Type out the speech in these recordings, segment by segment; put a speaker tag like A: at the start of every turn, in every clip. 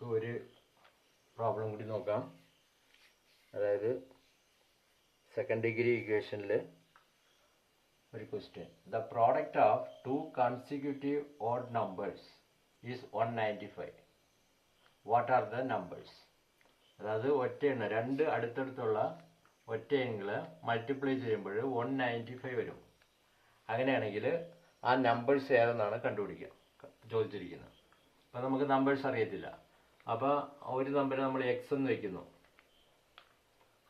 A: നമുക്ക് ഒരു പ്രോബ്ലം കൂടി നോക്കാം. അതായത് സെക്കൻഡ് ഡിഗ്രി ഇക്വേഷനിൽ ഒരു question. The product of two consecutive odd numbers is 195. What are the numbers? അതായത് ഒറ്റ എണ്ണം, രണ്ട് അടുത്തടുത്തുള്ള ഒറ്റ എണ്ണുകൾ മൾട്ടിപ്ലൈ ചെയ്യുമ്പോൾ 195 വരും. അങ്ങനെയാണെങ്കിൽ ആ നമ്പേഴ്സ് ഏതെന്നാണ് കണ്ടുപിടിക്കുക ചോദിച്ചിരിക്കുന്നത്. അപ്പോൾ നമുക്ക് നമ്പേഴ്സ് അറിയത്തില്ല. അപ്പോൾ ഒരു നമ്പർ നമ്മൾ എക്സ് എന്ന് വയ്ക്കുന്നു.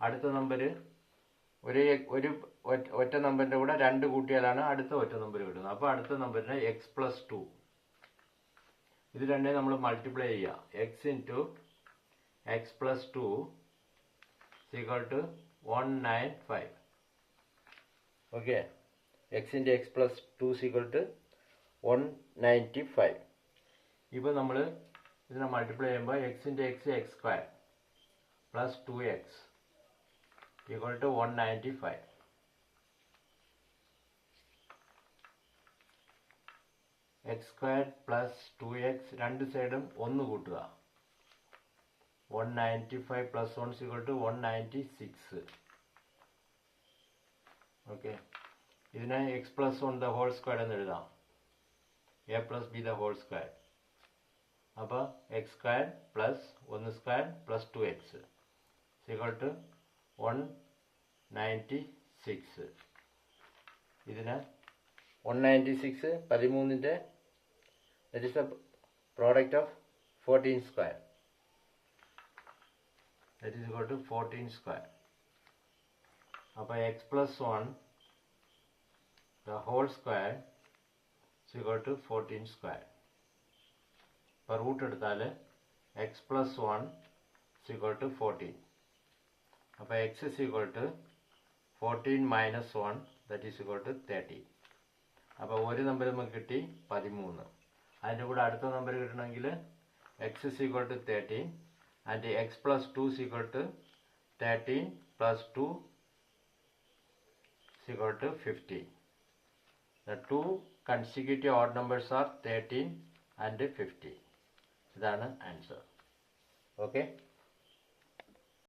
A: അടുത്ത നമ്പർ ഒരു ഒറ്റ നമ്പറിൻ്റെ കൂടെ രണ്ട് കൂട്ടിയാലാണ് അടുത്ത ഒറ്റ നമ്പർ കിട്ടുന്നത്. അപ്പോൾ അടുത്ത നമ്പറിന് x+2. ഇത് രണ്ടേ നമ്മൾ മൾട്ടിപ്ലൈ ചെയ്യുക. x into x+2 = 195. Okay, x into x+2 = 195. ഇപ്പോൾ നമ്മൾ ഇതിനെ മൾട്ടിപ്ലൈ ചെയ്യുമ്പോൾ x into x x² plus 2x = 195. x² plus 2x രണ്ട് സൈഡും ഒന്ന് കൂട്ടുക. 195 പ്ലസ് 1 = 196. ഓക്കെ, ഇതിനെ x+1 the whole square എന്ന് എഴുതാം. a plus b the whole square. അപ്പോൾ x² പ്ലസ് 1² പ്ലസ് 2x = 196. ഇതിന് 196 13ൻ്റെ that is the product of 14². that is equal to 14². അപ്പോൾ x+1 the whole square = 14². ഇപ്പോൾ റൂട്ട് എടുത്താൽ x+1 = 14. അപ്പോൾ x = 14 - 1 that is equal to 30. അപ്പോൾ ഒരു നമ്പർ നമുക്ക് കിട്ടി 13. അതിൻ്റെ കൂടെ അടുത്ത നമ്പർ കിട്ടണമെങ്കിൽ x = 13 and x+2 = 13 plus 2 = 15. The two consecutive odd numbers are 13 and 15. ഇതാണ് ആൻസർ. ഓക്കെ.